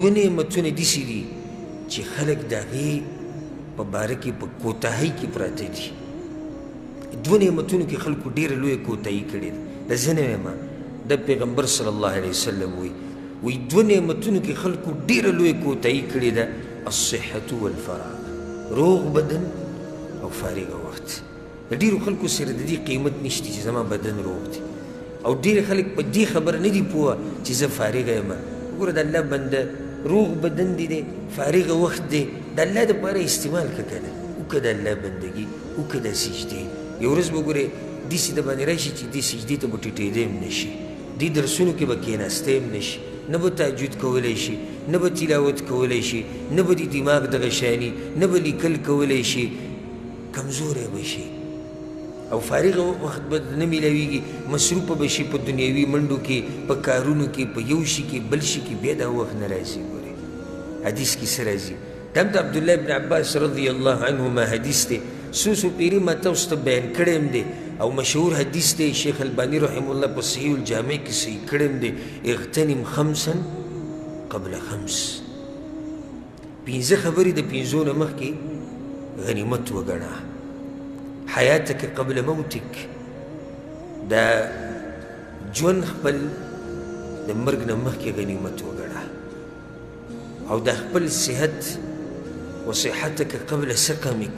دوه نعمتونه داسې دي چې خلک د هغې په باره کې په کوتاهۍ کې پراته دي. دوه نعمتونو کې خلکو ډېره لویه کوتاهي کړې ده. دا زه نه وایم، د پیغمبر صلی الله علیه وسلم وایي دوه نعمتونو کې خلکو ډېره لویه کوتاهي کړې ده: الصحة والفراغ، روغ بدن او فارغه وخت. د ډېرو خلکو سره د دې قیمت نشته چې زما بدن روغ دی، او ډېر خلک په دې خبره نه دي پوه چې زه فارغه یم. وګوره د الله بنده روغ بدن دی، فارغ وخت دی، د الله دپاره استعمال که کنه وکړه د الله بندګي، وکړه د سجدې. یو ورځ به ګورې داسې د باندې راشي چې دې سجدې ته به ټیټېدی هم نه شي، دې درسونو کې به کېناستی هم نه شي، نه به تهجد کولی شي، نه به تلاوت کولی شي، نه به د دماغ دغه شیاني، نه به لیکل کولی شي، کمزوری به شي او فارغه وخت به نه میلاویږي، مصروفه به شي په دنیوي منډو کې، په کارونو کې، په یو شي کې بل شي کې، بیا دا وخت نه راځي. ګورې حدیث کې څه راځي؟ دا هم د عبدالله بن عباس رضی الله عنهما حدیث دی. څو پیري ما تاسو ته بیان کړی هم دی او مشهور حدیث دی. شیخ الباني رحمه الله په صحیح الجامع کې صحیح کړی هم دی: اغتنم خمسا قبل خمس. پنځه خبرې د پنځو نه مخکې غنیمت وګڼه. حیاتک قبل موتک، دا ژوند خپل د مرګ نه مخکې غنیمت وګڼه. او د خپل صحت و صحتک قبل سقمک،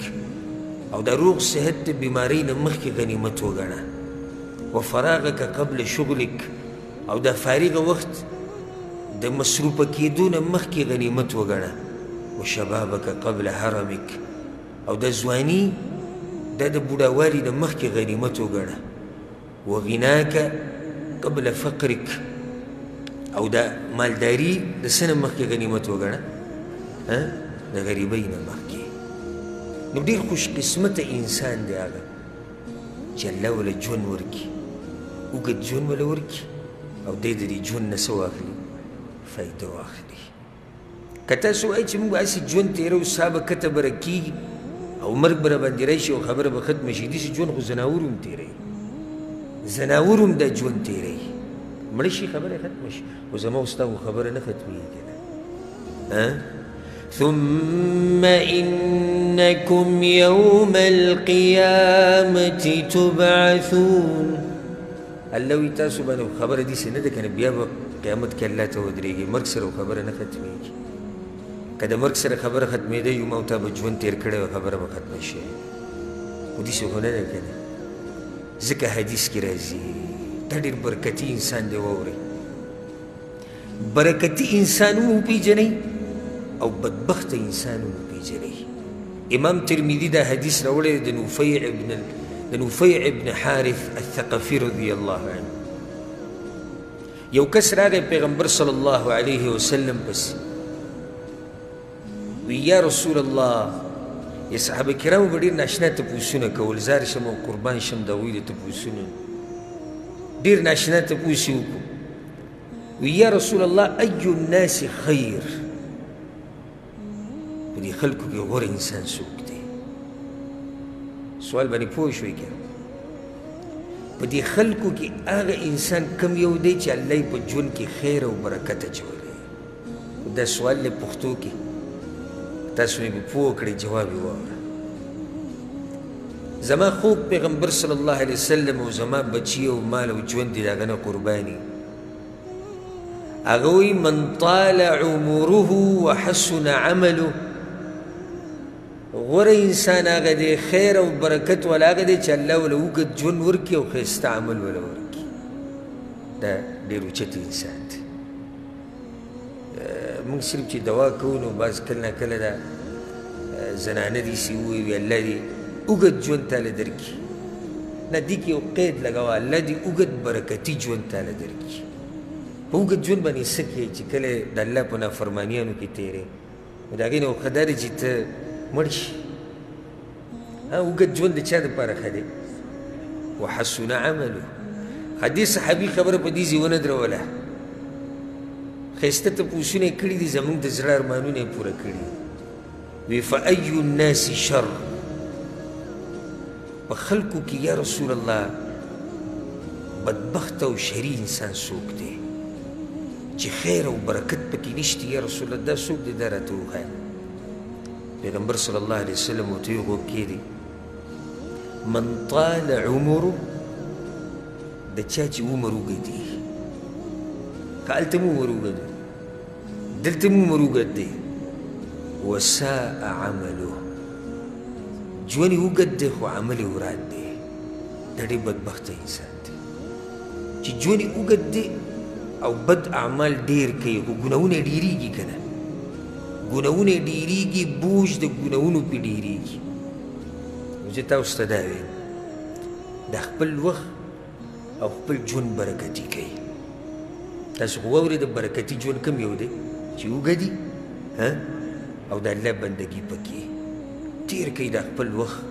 او د روغ صحت د بیمارۍ نه مخکې غنیمت وګڼه. و فراغک قبل شغلک، او د فارغه وخت د مصروفه کېدو نه مخکې غنیمت وګڼه. و شبابک قبل حرمک، او د ځواني دا د بوډاوالي نه مخکې غنیمت وګڼه. و غناک قبل فقرک، او د مالداري د څه نه مخکې غنیمت وګڼه؟ د غریبۍ نه مخکې. نو ډېر خوش قسمته انسان دی هغه چې الله وله ژوند ورکړي، اوږد ژوند وله ورکړي، او دی د دې ژوند نه څه واخلي؟ فایده واخلي. که تاسو وایئ چې موږ هسې ژوند تېروو، سا به کته به راکېږي او مرګ به راباندې راشي او خبره به ختمه شي. داسې ژوند خو زناور هم تېروي، زناور هم دا ژوند تېروي. مړه شي خبره ختمه شي، خو زما او ستا خو خبره نه ختمېږي که نه. ثم إنكم يوم القيامة تبعثون. الله وی تاسو باندې خبره داسې نه ده که نه، بیا به قیامت کې الله ته ودرېږي. مرګ سره خبره نه ختمېږي. که د مرګ سره خبره ختمېده یو ما او تا به ژوند تېر کړی وه، خبره به ختمه شوې. خو داسې خو نه ده که نه. ځکه حدیث کې راځي دا ډېر برکتي انسان دی. واورئ، برکتي انسان وپېژنئ او بدبخته انسان وپېژنئ. امام ترمذي دا حدیث راوړی د نفیع ابن حارث الثقفي رضی الله عنه. یو کس راغی پیغمبر صلی الله علیه وسلم پسې، وی یا رسول الله، یا صحابه کرامو به ډېر ناشنا تپوسونه کول، زار شم او قربان شم د هغوی د تپوسونو، ډېر ناشنا تپوس یې وکړو. وی یا رسول الله، ای الناس خیر، په دې خلکو کې غوره انسان څوک دی؟ سوال باندې پوه شوئ که؟ په دې خلکو کې هغه انسان کم یو دی چې الله یې په ژوند کې خیر او برکت اچولی. دا سوال دی پښتو کې، تاسو مې به پوه کړئ، جواب یې واوره. زما خوږ پیغمبر صلی الله علیه وسلم او زما بچي او مال او ژوند دی د هغه نه قرباني. هغه وایي من طال عمره وحسن عمله، غوره انسان هغه دی، خیر او برکت والا هغه دی چې الله وله اوږد ژوند ورکړي او ښایسته عمل وله ورکړي. دا ډېر اوچت انسان دی. موږ صرف چې دوا کوو نو بعض کله نه کله دا زنانه داسې ووایي الله دې اوږد ژوند تاله درکړي. نه، دې کې یو قید لګوه، الله دې اوږد برکتي ژوند تاله درکړي. په اوږد ژوند باندې څه کوې چې کله د الله په نافرمانیانو کې تېرې، نو د هغې نه ښه دا دی چې ته مړ شي. اوږد ژوند د چا دپاره ښه دی؟ وحسن عملو. دې صحابي خبره په دې ځای ونه دروله، ښایسته تپوسونه یې کړي دي، زموږ د زړه ارمانونه یې پوره کړي. وی فأی الناس شر، په خلکو کې یا رسول الله بدبخت او شري انسان څوک دی؟ چې خیر او برکت پکې نشته یا رسول الله دا څوک دی دا راته وښایه پیغمبر صلی الله علیه وسلم ورته ویې غوږ کښېږدي من طال عمره د چا چې عمر اوږد وي که هلته مو عمر اوږد دی دلته مو عمر اوږد دی وساء عمله ژوند یې اوږد دی خو عمل یې وران دی دا ډېر بدبخته انسان دی چې ژوند یې اوږد دی او بد اعمال ډېر کوي خو ګناهونه یې ډېرېږي که نه ګناهونه یې ډېرېږي بوج د ګناهونو پې ډېرېږي نو زه تاسو ته دا وایم دا خپل وخت او خپل ژوند برکتي کوي تاسو خو واورئ د برکتي ژوند کوم یو دی چې اوږد او د الله بندګي پکې تېر کوي دا خپل وخت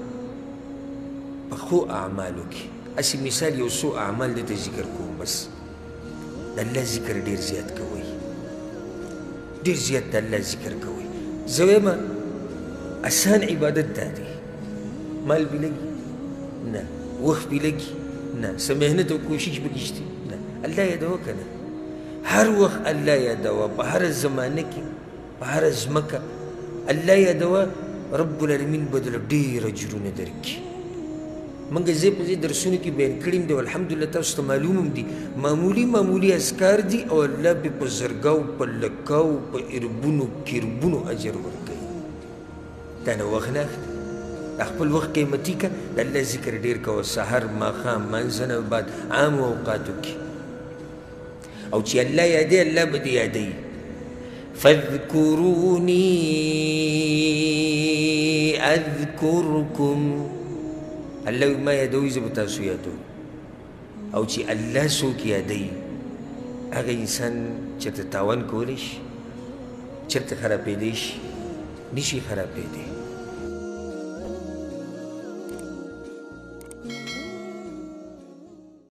په ښو اعمالو کې هسې مثال یو څو اعمال دلته ذکر کوم بس د الله ذکر ډېر زیات کوئ ډېر زیات د الله ذکر کوئ زه وایم اسان عبادت دا دی مال بې لګي نه وخت بې لګي نه څه محنت او کوشش پکې شته نه الله یادوه که نه هر وخت الله یادوه په هره زمانه کې په هره ځمکه الله یادوه رب العالمین به درله ډېر اجرونه درکړي موږ ځای په ځای درسونو کې بیان کړي دي او الحمدلله تاسو ته معلوم هم دي معمولي اذکار دي او الله به په زرګاو په لکاو په اربونو کربونو اجر ورکوي دا نه وخت نه اخلي د خپل وخت قیمتي که د الله ذکر ډېر کوه سحر ماښام مانځه نه بعد عامو اوقاتو کې او چې الله یادوي الله به دې یادوي فاذکروني اذکرکم الله ما یادوي زه به تاسو یادوم او چې الله څوک یادوي هغه انسان چېرته تاوان کولی شي چېرته خرابېدی شي نشي خرابېدی